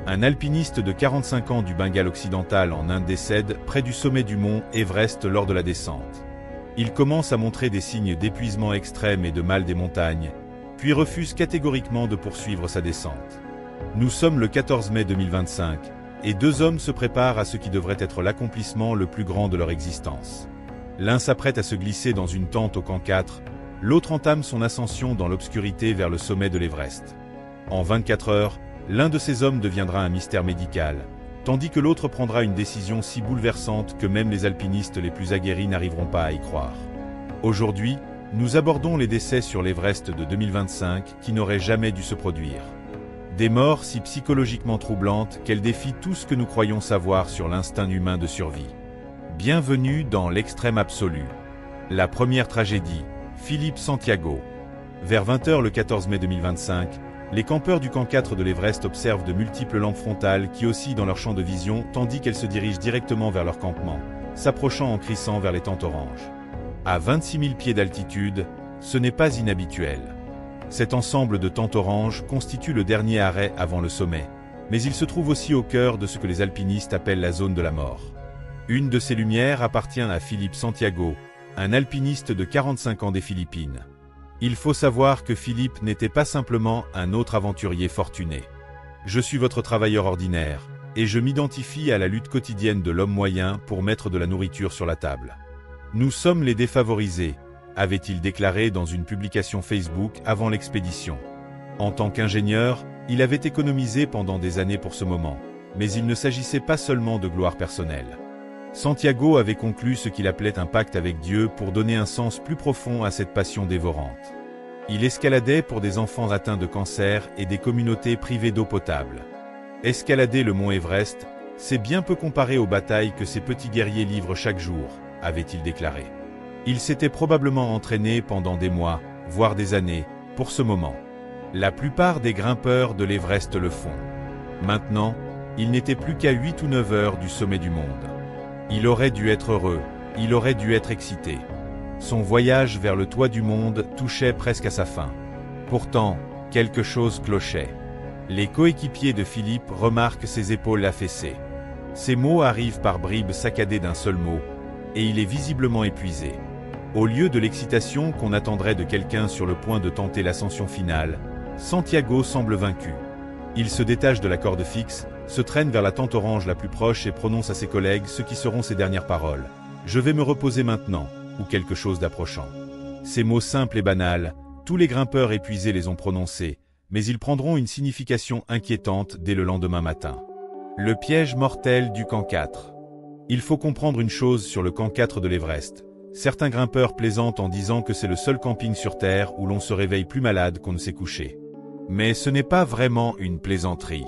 Un alpiniste de 45 ans du Bengale occidental en Inde décède près du sommet du mont Everest lors de la descente. Il commence à montrer des signes d'épuisement extrême et de mal des montagnes, puis refuse catégoriquement de poursuivre sa descente. Nous sommes le 14 mai 2025, et deux hommes se préparent à ce qui devrait être l'accomplissement le plus grand de leur existence. L'un s'apprête à se glisser dans une tente au camp 4, l'autre entame son ascension dans l'obscurité vers le sommet de l'Everest. En 24 heures, l'un de ces hommes deviendra un mystère médical, tandis que l'autre prendra une décision si bouleversante que même les alpinistes les plus aguerris n'arriveront pas à y croire. Aujourd'hui, nous abordons les décès sur l'Everest de 2025 qui n'auraient jamais dû se produire. Des morts si psychologiquement troublantes qu'elles défient tout ce que nous croyons savoir sur l'instinct humain de survie. Bienvenue dans l'extrême absolu. La première tragédie, Philippe Santiago. Vers 20 h le 14 mai 2025, les campeurs du camp 4 de l'Everest observent de multiples lampes frontales qui oscillent dans leur champ de vision tandis qu'elles se dirigent directement vers leur campement, s'approchant en crissant vers les tentes oranges. À 26 000 pieds d'altitude, ce n'est pas inhabituel. Cet ensemble de tentes oranges constitue le dernier arrêt avant le sommet, mais il se trouve aussi au cœur de ce que les alpinistes appellent la zone de la mort. Une de ces lumières appartient à Philippe Santiago, un alpiniste de 45 ans des Philippines. Il faut savoir que Philippe n'était pas simplement un autre aventurier fortuné. Je suis votre travailleur ordinaire, et je m'identifie à la lutte quotidienne de l'homme moyen pour mettre de la nourriture sur la table. Nous sommes les défavorisés, avait-il déclaré dans une publication Facebook avant l'expédition. En tant qu'ingénieur, il avait économisé pendant des années pour ce moment, mais il ne s'agissait pas seulement de gloire personnelle. Santiago avait conclu ce qu'il appelait un pacte avec Dieu pour donner un sens plus profond à cette passion dévorante. Il escaladait pour des enfants atteints de cancer et des communautés privées d'eau potable. Escalader le mont Everest, c'est bien peu comparé aux batailles que ces petits guerriers livrent chaque jour, avait-il déclaré. Il s'était probablement entraîné pendant des mois, voire des années, pour ce moment. La plupart des grimpeurs de l'Everest le font. Maintenant, il n'était plus qu'à 8 ou 9 heures du sommet du monde. Il aurait dû être heureux, il aurait dû être excité. Son voyage vers le toit du monde touchait presque à sa fin. Pourtant, quelque chose clochait. Les coéquipiers de Philippe remarquent ses épaules affaissées. Ses mots arrivent par bribes saccadées d'un seul mot, et il est visiblement épuisé. Au lieu de l'excitation qu'on attendrait de quelqu'un sur le point de tenter l'ascension finale, Santiago semble vaincu. Il se détache de la corde fixe, se traîne vers la tente orange la plus proche et prononce à ses collègues ce qui seront ses dernières paroles. « Je vais me reposer maintenant » ou quelque chose d'approchant. Ces mots simples et banals, tous les grimpeurs épuisés les ont prononcés, mais ils prendront une signification inquiétante dès le lendemain matin. Le piège mortel du camp 4. Il faut comprendre une chose sur le camp 4 de l'Everest. Certains grimpeurs plaisantent en disant que c'est le seul camping sur Terre où l'on se réveille plus malade qu'on ne s'est couché. Mais ce n'est pas vraiment une plaisanterie.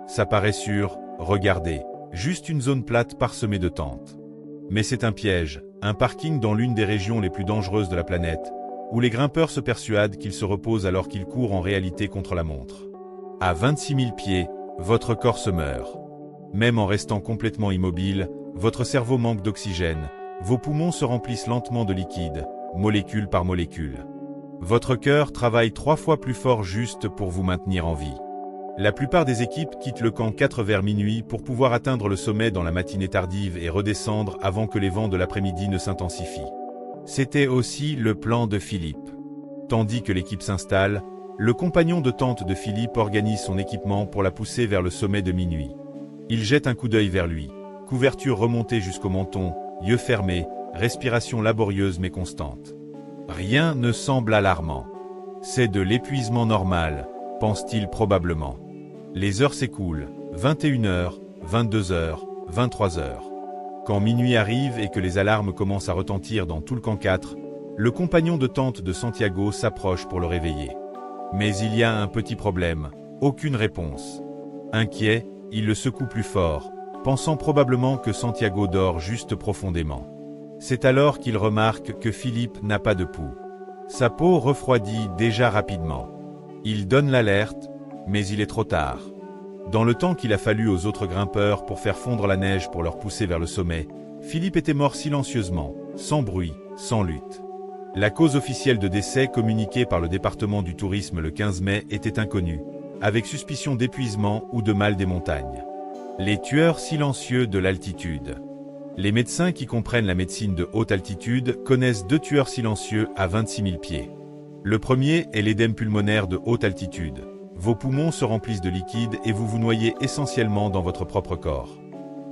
Ça paraît sûr, regardez, juste une zone plate parsemée de tentes. Mais c'est un piège, un parking dans l'une des régions les plus dangereuses de la planète, où les grimpeurs se persuadent qu'ils se reposent alors qu'ils courent en réalité contre la montre. À 26 000 pieds, votre corps se meurt. Même en restant complètement immobile, votre cerveau manque d'oxygène, vos poumons se remplissent lentement de liquide, molécule par molécule. Votre cœur travaille 3 fois plus fort juste pour vous maintenir en vie. La plupart des équipes quittent le camp 4 vers minuit pour pouvoir atteindre le sommet dans la matinée tardive et redescendre avant que les vents de l'après-midi ne s'intensifient. C'était aussi le plan de Philippe. Tandis que l'équipe s'installe, le compagnon de tente de Philippe organise son équipement pour la pousser vers le sommet de minuit. Il jette un coup d'œil vers lui, couverture remontée jusqu'au menton, yeux fermés, respiration laborieuse mais constante. Rien ne semble alarmant. C'est de l'épuisement normal, pense-t-il probablement. Les heures s'écoulent, 21 h, 22 h, 23 h. Quand minuit arrive et que les alarmes commencent à retentir dans tout le camp 4, le compagnon de tente de Santiago s'approche pour le réveiller. Mais il y a un petit problème, aucune réponse. Inquiet, il le secoue plus fort, pensant probablement que Santiago dort juste profondément. C'est alors qu'il remarque que Philippe n'a pas de pouls. Sa peau refroidit déjà rapidement. Il donne l'alerte, mais il est trop tard. Dans le temps qu'il a fallu aux autres grimpeurs pour faire fondre la neige pour leur pousser vers le sommet, Philippe était mort silencieusement, sans bruit, sans lutte. La cause officielle de décès communiquée par le département du tourisme le 15 mai était inconnue, avec suspicion d'épuisement ou de mal des montagnes. Les tueurs silencieux de l'altitude. Les médecins qui comprennent la médecine de haute altitude connaissent 2 tueurs silencieux à 26 000 pieds. Le premier est l'édème pulmonaire de haute altitude. Vos poumons se remplissent de liquide et vous vous noyez essentiellement dans votre propre corps.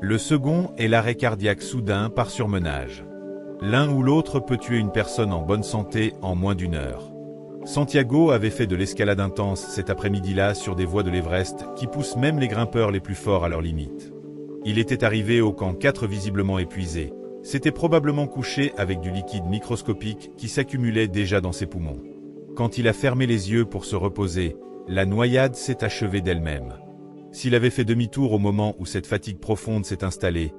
Le second est l'arrêt cardiaque soudain par surmenage. L'un ou l'autre peut tuer une personne en bonne santé en moins d'1 heure. Santiago avait fait de l'escalade intense cet après-midi-là sur des voies de l'Everest qui poussent même les grimpeurs les plus forts à leurs limites. Il était arrivé au camp 4 visiblement épuisé. S'était probablement couché avec du liquide microscopique qui s'accumulait déjà dans ses poumons. Quand il a fermé les yeux pour se reposer, la noyade s'est achevée d'elle-même. S'il avait fait demi-tour au moment où cette fatigue profonde s'est installée,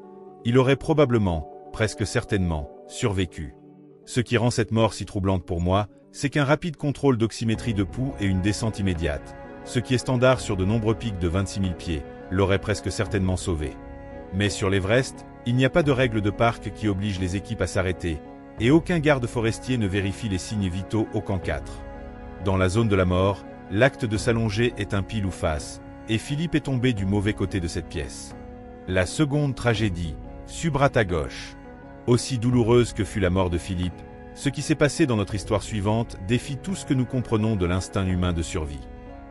il aurait probablement, presque certainement, survécu. Ce qui rend cette mort si troublante pour moi, c'est qu'un rapide contrôle d'oxymétrie de pouls et une descente immédiate, ce qui est standard sur de nombreux pics de 26 000 pieds, l'aurait presque certainement sauvé. Mais sur l'Everest, il n'y a pas de règle de parc qui oblige les équipes à s'arrêter, et aucun garde forestier ne vérifie les signes vitaux au camp 4. Dans la zone de la mort, l'acte de s'allonger est un pile ou face, et Philippe est tombé du mauvais côté de cette pièce. La seconde tragédie, subrata gauche. Aussi douloureuse que fut la mort de Philippe, ce qui s'est passé dans notre histoire suivante défie tout ce que nous comprenons de l'instinct humain de survie.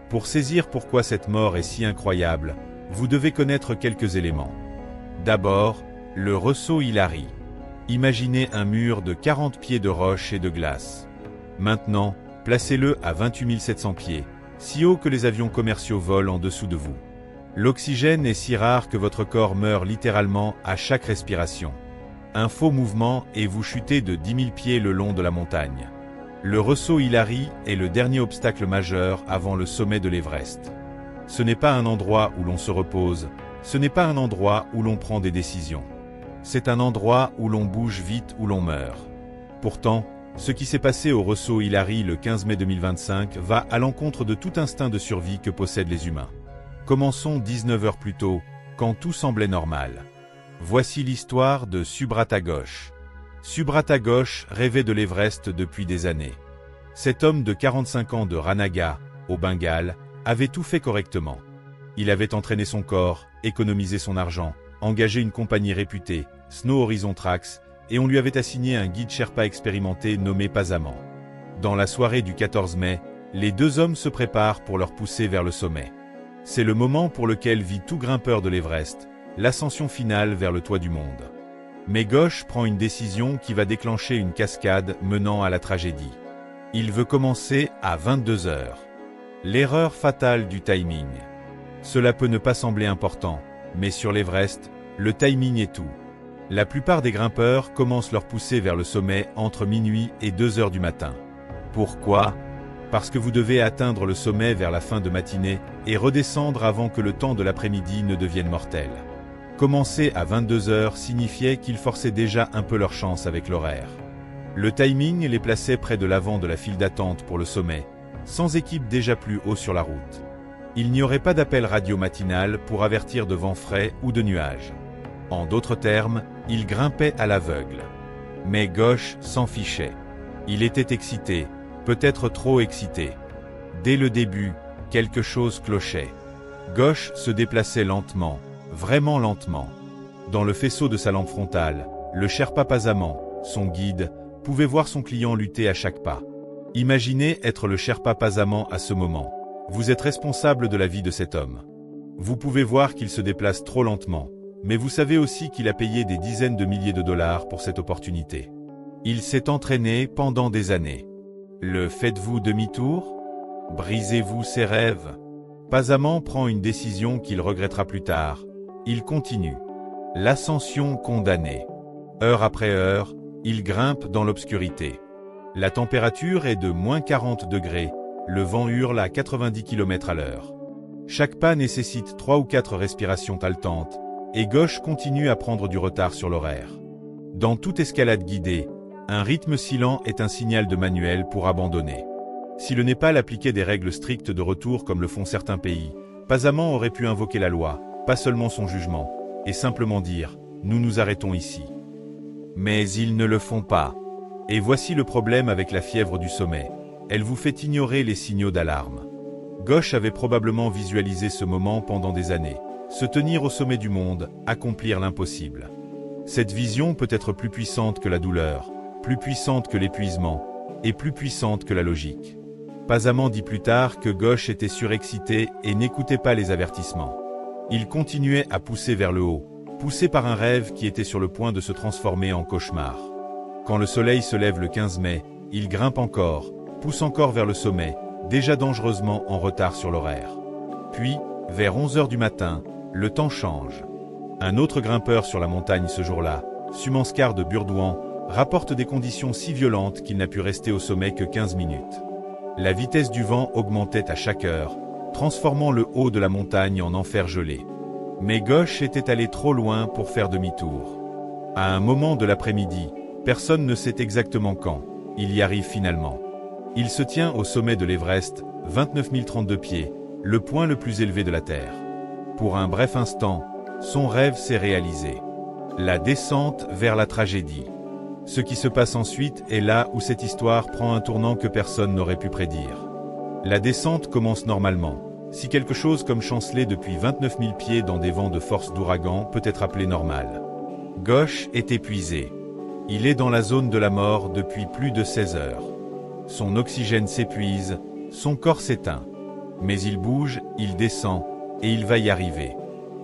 Pour saisir pourquoi cette mort est si incroyable, vous devez connaître quelques éléments. D'abord, le ressaut Hilary. Imaginez un mur de 40 pieds de roche et de glace. Maintenant, placez-le à 28 700 pieds, si haut que les avions commerciaux volent en dessous de vous. L'oxygène est si rare que votre corps meurt littéralement à chaque respiration. Un faux mouvement et vous chutez de 10 000 pieds le long de la montagne. Le ressaut Hilary est le dernier obstacle majeur avant le sommet de l'Everest. Ce n'est pas un endroit où l'on se repose, ce n'est pas un endroit où l'on prend des décisions. C'est un endroit où l'on bouge vite ou l'on meurt. Pourtant, ce qui s'est passé au ressaut Hilary le 15 mai 2025 va à l'encontre de tout instinct de survie que possèdent les humains. Commençons 19 heures plus tôt, quand tout semblait normal. Voici l'histoire de Subrata Ghosh. Subrata Ghosh rêvait de l'Everest depuis des années. Cet homme de 45 ans de Ranaga, au Bengale, avait tout fait correctement. Il avait entraîné son corps, économisé son argent, engagé une compagnie réputée, Snow Horizon Tracks, et on lui avait assigné un guide Sherpa expérimenté nommé Pasaman. Dans la soirée du 14 mai, les 2 hommes se préparent pour leur pousser vers le sommet. C'est le moment pour lequel vit tout grimpeur de l'Everest, l'ascension finale vers le toit du monde. Mais Ghosh prend une décision qui va déclencher une cascade menant à la tragédie. Il veut commencer à 22 heures. L'erreur fatale du timing. Cela peut ne pas sembler important, mais sur l'Everest, le timing est tout. La plupart des grimpeurs commencent leur poussée vers le sommet entre minuit et 2 heures du matin. Pourquoi ? Parce que vous devez atteindre le sommet vers la fin de matinée et redescendre avant que le temps de l'après-midi ne devienne mortel. Commencer à 22 heures signifiait qu'ils forçaient déjà un peu leur chance avec l'horaire. Le timing les plaçait près de l'avant de la file d'attente pour le sommet, sans équipe déjà plus haut sur la route. Il n'y aurait pas d'appel radio matinal pour avertir de vent frais ou de nuages. En d'autres termes, ils grimpaient à l'aveugle. Mais Ghosh s'en fichait. Il était excité, peut-être trop excité. Dès le début, quelque chose clochait. Ghosh se déplaçait lentement, vraiment lentement. Dans le faisceau de sa lampe frontale, le Sherpa Pasaman, son guide, pouvait voir son client lutter à chaque pas. Imaginez être le Sherpa Pasaman à ce moment. Vous êtes responsable de la vie de cet homme. Vous pouvez voir qu'il se déplace trop lentement, mais vous savez aussi qu'il a payé des dizaines de milliers de dollars pour cette opportunité. Il s'est entraîné pendant des années. Le faites-vous demi-tour? Brisez-vous ses rêves? Pasaman prend une décision qu'il regrettera plus tard. Il continue. L'ascension condamnée. Heure après heure, il grimpe dans l'obscurité. La température est de moins 40 degrés, le vent hurle à 90 km/h. Chaque pas nécessite 3 ou 4 respirations haletantes, et Ghosh continue à prendre du retard sur l'horaire. Dans toute escalade guidée, un rythme silent est un signal de manuel pour abandonner. Si le Népal appliquait des règles strictes de retour comme le font certains pays, Pasaman aurait pu invoquer la loi, pas seulement son jugement, et simplement dire « Nous nous arrêtons ici ». Mais ils ne le font pas. Et voici le problème avec la fièvre du sommet. Elle vous fait ignorer les signaux d'alarme. Gauche avait probablement visualisé ce moment pendant des années. Se tenir au sommet du monde, accomplir l'impossible. Cette vision peut être plus puissante que la douleur, plus puissante que l'épuisement, et plus puissante que la logique. Pasamment dit plus tard que Gauche était surexcité et n'écoutait pas les avertissements. Il continuait à pousser vers le haut, poussé par un rêve qui était sur le point de se transformer en cauchemar. Quand le soleil se lève le 15 mai, il grimpe encore, pousse encore vers le sommet, déjà dangereusement en retard sur l'horaire. Puis, vers 11 h du matin, le temps change. Un autre grimpeur sur la montagne ce jour-là, Sumanskar de Burdwan, rapporte des conditions si violentes qu'il n'a pu rester au sommet que 15 minutes. La vitesse du vent augmentait à chaque heure, transformant le haut de la montagne en enfer gelé. Mais Gauche était allé trop loin pour faire demi-tour. À un moment de l'après-midi, personne ne sait exactement quand, il y arrive finalement. Il se tient au sommet de l'Everest, 29 032 pieds, le point le plus élevé de la Terre. Pour un bref instant, son rêve s'est réalisé. La descente vers la tragédie. Ce qui se passe ensuite est là où cette histoire prend un tournant que personne n'aurait pu prédire. La descente commence normalement. Si quelque chose comme chanceler depuis 29 000 pieds dans des vents de force d'ouragan peut être appelé normal. Gauche est épuisé. Il est dans la zone de la mort depuis plus de 16 heures. Son oxygène s'épuise, son corps s'éteint. Mais il bouge, il descend, et il va y arriver.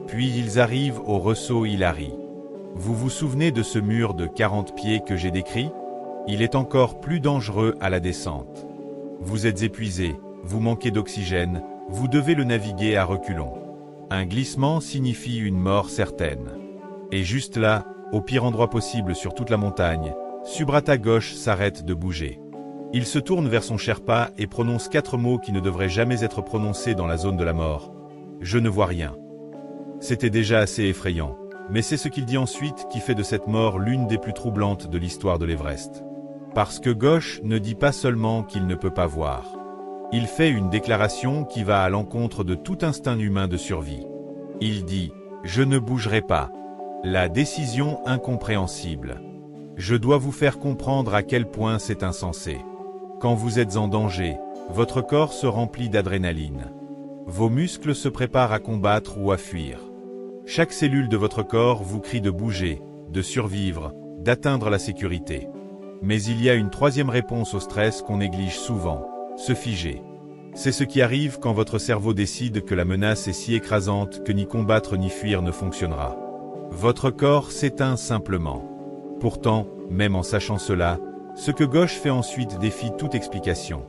Puis ils arrivent au ressaut Hilary. Vous vous souvenez de ce mur de 40 pieds que j'ai décrit? Il est encore plus dangereux à la descente. Vous êtes épuisé, vous manquez d'oxygène, vous devez le naviguer à reculons. Un glissement signifie une mort certaine. Et juste là, au pire endroit possible sur toute la montagne, Subrata Ghosh s'arrête de bouger. Il se tourne vers son Sherpa et prononce 4 mots qui ne devraient jamais être prononcés dans la zone de la mort. Je ne vois rien. C'était déjà assez effrayant, mais c'est ce qu'il dit ensuite qui fait de cette mort l'une des plus troublantes de l'histoire de l'Everest. Parce que Ghosh ne dit pas seulement qu'il ne peut pas voir. Il fait une déclaration qui va à l'encontre de tout instinct humain de survie. Il dit « Je ne bougerai pas ». La décision incompréhensible. Je dois vous faire comprendre à quel point c'est insensé. Quand vous êtes en danger, votre corps se remplit d'adrénaline. Vos muscles se préparent à combattre ou à fuir. Chaque cellule de votre corps vous crie de bouger, de survivre, d'atteindre la sécurité. Mais il y a une troisième réponse au stress qu'on néglige souvent, se figer. C'est ce qui arrive quand votre cerveau décide que la menace est si écrasante que ni combattre ni fuir ne fonctionnera. Votre corps s'éteint simplement. Pourtant, même en sachant cela, ce que Ghosh fait ensuite défie toute explication.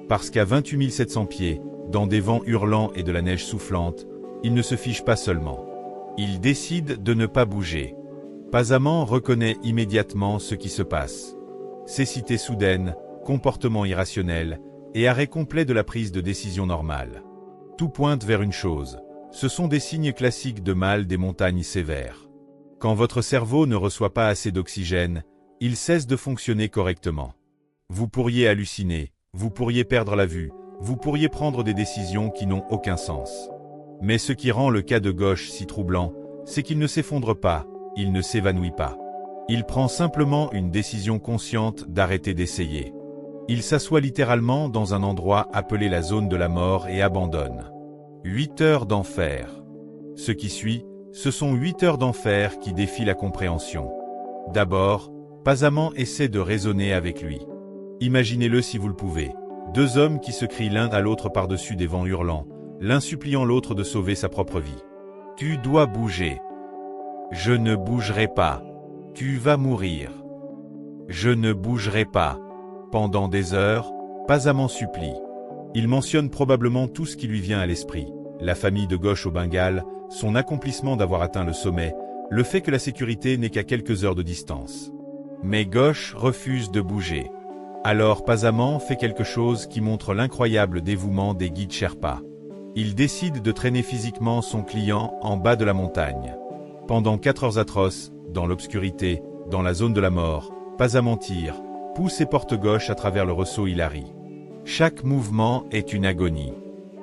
Parce qu'à 28 700 pieds, dans des vents hurlants et de la neige soufflante, il ne se fiche pas seulement. Il décide de ne pas bouger. Pasamment reconnaît immédiatement ce qui se passe. Cécité soudaine, comportement irrationnel, et arrêt complet de la prise de décision normale. Tout pointe vers une chose. Ce sont des signes classiques de mal des montagnes sévères. Quand votre cerveau ne reçoit pas assez d'oxygène, il cesse de fonctionner correctement. Vous pourriez halluciner, vous pourriez perdre la vue, vous pourriez prendre des décisions qui n'ont aucun sens. Mais ce qui rend le cas de Ghosh si troublant, c'est qu'il ne s'effondre pas, il ne s'évanouit pas. Il prend simplement une décision consciente d'arrêter d'essayer. Il s'assoit littéralement dans un endroit appelé la zone de la mort et abandonne. 8 heures d'enfer. Ce qui suit, ce sont 8 heures d'enfer qui défient la compréhension. D'abord, Pasamment essaie de raisonner avec lui. Imaginez-le si vous le pouvez. 2 hommes qui se crient l'un à l'autre par-dessus des vents hurlants, l'un suppliant l'autre de sauver sa propre vie. « Tu dois bouger. »« Je ne bougerai pas. »« Tu vas mourir. »« Je ne bougerai pas. » Pendant des heures, Pasamment supplie. Il mentionne probablement tout ce qui lui vient à l'esprit. La famille de Ghosh au Bengale, son accomplissement d'avoir atteint le sommet, le fait que la sécurité n'est qu'à quelques heures de distance. Mais Ghosh refuse de bouger. Alors Pasamment fait quelque chose qui montre l'incroyable dévouement des guides Sherpa. Il décide de traîner physiquement son client en bas de la montagne. Pendant 4 heures atroces, dans l'obscurité, dans la zone de la mort, Pasamment tire, pousse et porte Ghosh à travers le ressaut Hilary. Chaque mouvement est une agonie.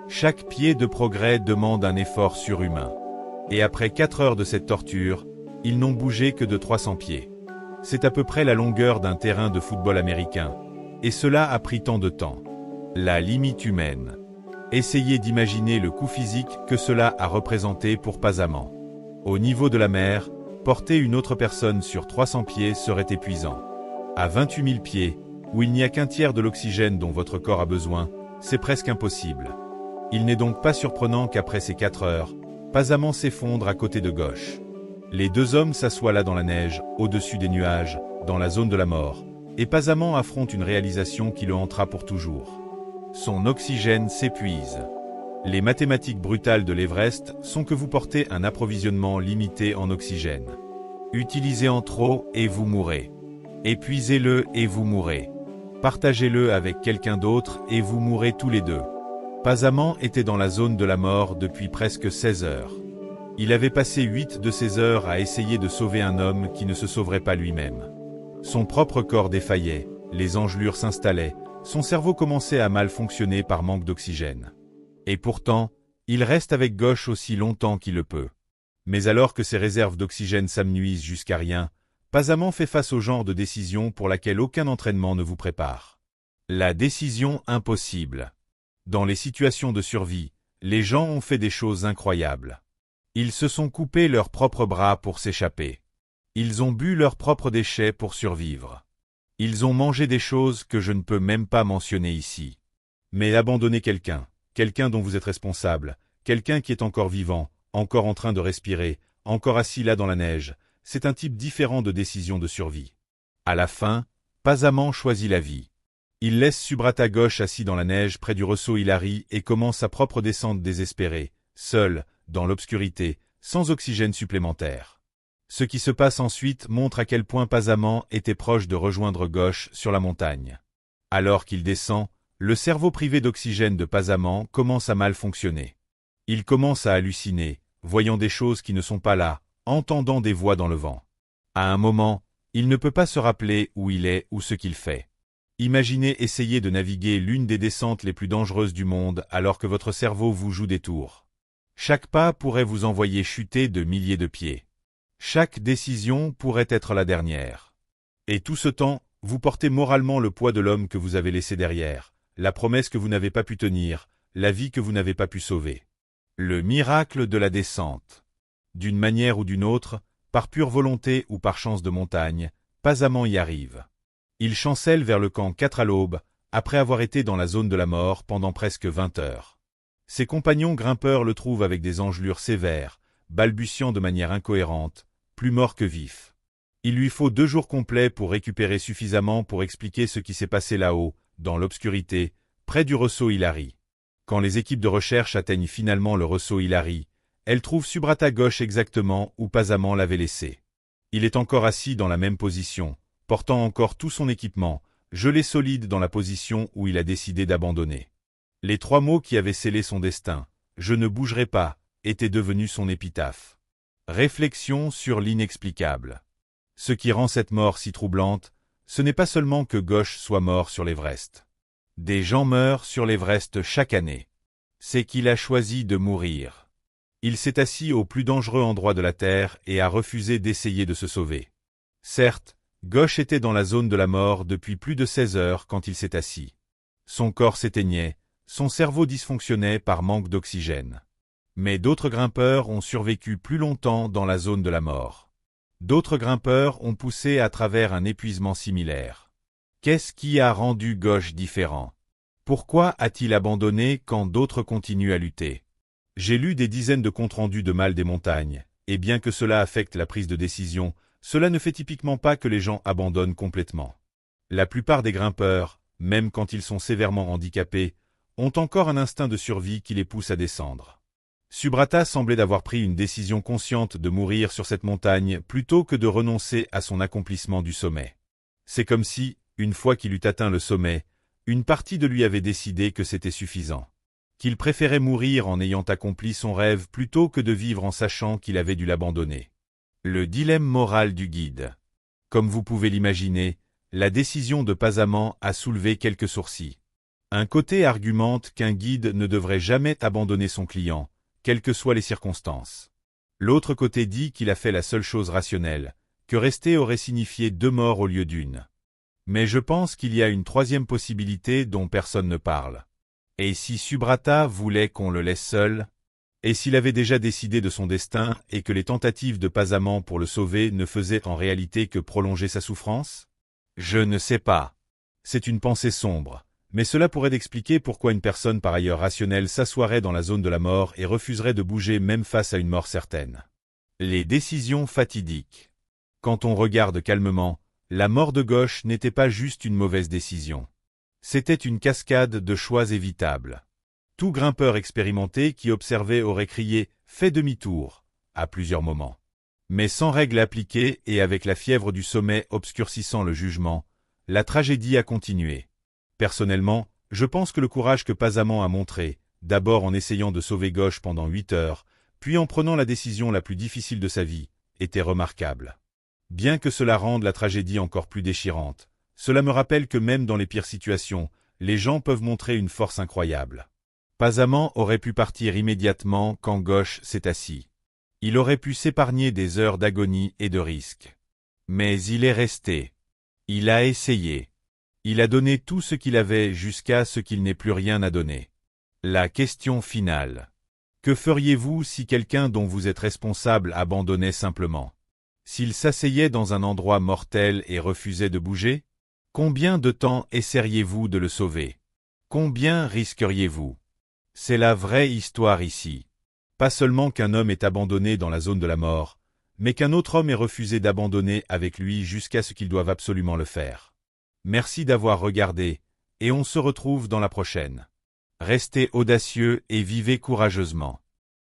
Chaque pied de progrès demande un effort surhumain. Et après 4 heures de cette torture, ils n'ont bougé que de 300 pieds. C'est à peu près la longueur d'un terrain de football américain. Et cela a pris tant de temps. La limite humaine. Essayez d'imaginer le coût physique que cela a représenté pour Pasaman. Au niveau de la mer, porter une autre personne sur 300 pieds serait épuisant. À 28 000 pieds, où il n'y a qu'un tiers de l'oxygène dont votre corps a besoin, c'est presque impossible. Il n'est donc pas surprenant qu'après ces 4 heures, Pasaman s'effondre à côté de Gauche. Les deux hommes s'assoient là dans la neige, au-dessus des nuages, dans la zone de la mort, et Pasaman affronte une réalisation qui le hantera pour toujours. Son oxygène s'épuise. Les mathématiques brutales de l'Everest sont que vous portez un approvisionnement limité en oxygène. Utilisez-en trop et vous mourrez. Épuisez-le et vous mourrez. Partagez-le avec quelqu'un d'autre et vous mourrez tous les deux. Pasaman était dans la zone de la mort depuis presque 16 heures. Il avait passé 8 de ces heures à essayer de sauver un homme qui ne se sauverait pas lui-même. Son propre corps défaillait, les engelures s'installaient, son cerveau commençait à mal fonctionner par manque d'oxygène. Et pourtant, il reste avec Gauche aussi longtemps qu'il le peut. Mais alors que ses réserves d'oxygène s'amenuisent jusqu'à rien, Pasaman fait face au genre de décision pour laquelle aucun entraînement ne vous prépare. La décision impossible. Dans les situations de survie, les gens ont fait des choses incroyables. Ils se sont coupés leurs propres bras pour s'échapper. Ils ont bu leurs propres déchets pour survivre. Ils ont mangé des choses que je ne peux même pas mentionner ici. Mais abandonner quelqu'un dont vous êtes responsable, quelqu'un qui est encore vivant, encore en train de respirer, encore assis là dans la neige, c'est un type différent de décision de survie. À la fin, Pasaman choisit la vie. Il laisse Subrata Ghosh assis dans la neige près du ressaut Hilary et commence sa propre descente désespérée, seul, dans l'obscurité, sans oxygène supplémentaire. Ce qui se passe ensuite montre à quel point Pasaman était proche de rejoindre Ghosh sur la montagne. Alors qu'il descend, le cerveau privé d'oxygène de Pasaman commence à mal fonctionner. Il commence à halluciner, voyant des choses qui ne sont pas là, entendant des voix dans le vent. À un moment, il ne peut pas se rappeler où il est ou ce qu'il fait. Imaginez essayer de naviguer l'une des descentes les plus dangereuses du monde alors que votre cerveau vous joue des tours. Chaque pas pourrait vous envoyer chuter de milliers de pieds. Chaque décision pourrait être la dernière. Et tout ce temps, vous portez moralement le poids de l'homme que vous avez laissé derrière, la promesse que vous n'avez pas pu tenir, la vie que vous n'avez pas pu sauver. Le miracle de la descente. D'une manière ou d'une autre, par pure volonté ou par chance de montagne, Pasaman y arrive. Il chancelle vers le camp 4 à l'aube, après avoir été dans la zone de la mort pendant presque 20 heures. Ses compagnons grimpeurs le trouvent avec des engelures sévères, balbutiant de manière incohérente, plus mort que vif. Il lui faut 2 jours complets pour récupérer suffisamment pour expliquer ce qui s'est passé là-haut, dans l'obscurité, près du ressaut Hilary. Quand les équipes de recherche atteignent finalement le ressaut Hilary, elles trouvent Subrata Ghosh exactement où Pasaman l'avait laissé. Il est encore assis dans la même position, portant encore tout son équipement, gelé solide dans la position où il a décidé d'abandonner. Les 3 mots qui avaient scellé son destin, « Je ne bougerai pas », étaient devenus son épitaphe. Réflexion sur l'inexplicable. Ce qui rend cette mort si troublante, ce n'est pas seulement que Ghosh soit mort sur l'Everest. Des gens meurent sur l'Everest chaque année. C'est qu'il a choisi de mourir. Il s'est assis au plus dangereux endroit de la Terre et a refusé d'essayer de se sauver. Certes, Ghosh était dans la zone de la mort depuis plus de 16 heures quand il s'est assis. Son corps s'éteignait, son cerveau dysfonctionnait par manque d'oxygène. Mais d'autres grimpeurs ont survécu plus longtemps dans la zone de la mort. D'autres grimpeurs ont poussé à travers un épuisement similaire. Qu'est-ce qui a rendu Ghosh différent? Pourquoi a-t-il abandonné quand d'autres continuent à lutter? J'ai lu des dizaines de comptes rendus de mal des montagnes, et bien que cela affecte la prise de décision, cela ne fait typiquement pas que les gens abandonnent complètement. La plupart des grimpeurs, même quand ils sont sévèrement handicapés, ont encore un instinct de survie qui les pousse à descendre. Subrata semblait d'avoir pris une décision consciente de mourir sur cette montagne plutôt que de renoncer à son accomplissement du sommet. C'est comme si, une fois qu'il eut atteint le sommet, une partie de lui avait décidé que c'était suffisant. Qu'il préférait mourir en ayant accompli son rêve plutôt que de vivre en sachant qu'il avait dû l'abandonner. Le dilemme moral du guide. Comme vous pouvez l'imaginer, la décision de Pasaman a soulevé quelques sourcils. Un côté argumente qu'un guide ne devrait jamais abandonner son client, quelles que soient les circonstances. L'autre côté dit qu'il a fait la seule chose rationnelle, que rester aurait signifié 2 morts au lieu d'1. Mais je pense qu'il y a une 3e possibilité dont personne ne parle. Et si Subrata voulait qu'on le laisse seul? Et s'il avait déjà décidé de son destin et que les tentatives de Pasamant pour le sauver ne faisaient en réalité que prolonger sa souffrance? Je ne sais pas. C'est une pensée sombre. Mais cela pourrait expliquer pourquoi une personne par ailleurs rationnelle s'assoirait dans la zone de la mort et refuserait de bouger même face à une mort certaine. Les décisions fatidiques. Quand on regarde calmement, la mort de gauche n'était pas juste une mauvaise décision. C'était une cascade de choix évitables. Tout grimpeur expérimenté qui observait aurait crié « fais demi-tour » à plusieurs moments. Mais sans règles appliquées et avec la fièvre du sommet obscurcissant le jugement, la tragédie a continué. Personnellement, je pense que le courage que Pasamant a montré, d'abord en essayant de sauver gauche pendant 8 heures, puis en prenant la décision la plus difficile de sa vie, était remarquable. Bien que cela rende la tragédie encore plus déchirante, cela me rappelle que même dans les pires situations, les gens peuvent montrer une force incroyable. Pasamant aurait pu partir immédiatement quand gauche s'est assis. Il aurait pu s'épargner des heures d'agonie et de risque. Mais il est resté. Il a essayé. Il a donné tout ce qu'il avait jusqu'à ce qu'il n'ait plus rien à donner. La question finale. Que feriez-vous si quelqu'un dont vous êtes responsable abandonnait simplement? S'il s'asseyait dans un endroit mortel et refusait de bouger? Combien de temps essaieriez-vous de le sauver? Combien risqueriez-vous? C'est la vraie histoire ici. Pas seulement qu'un homme est abandonné dans la zone de la mort, mais qu'un autre homme est refusé d'abandonner avec lui jusqu'à ce qu'il doive absolument le faire. Merci d'avoir regardé, et on se retrouve dans la prochaine. Restez audacieux et vivez courageusement.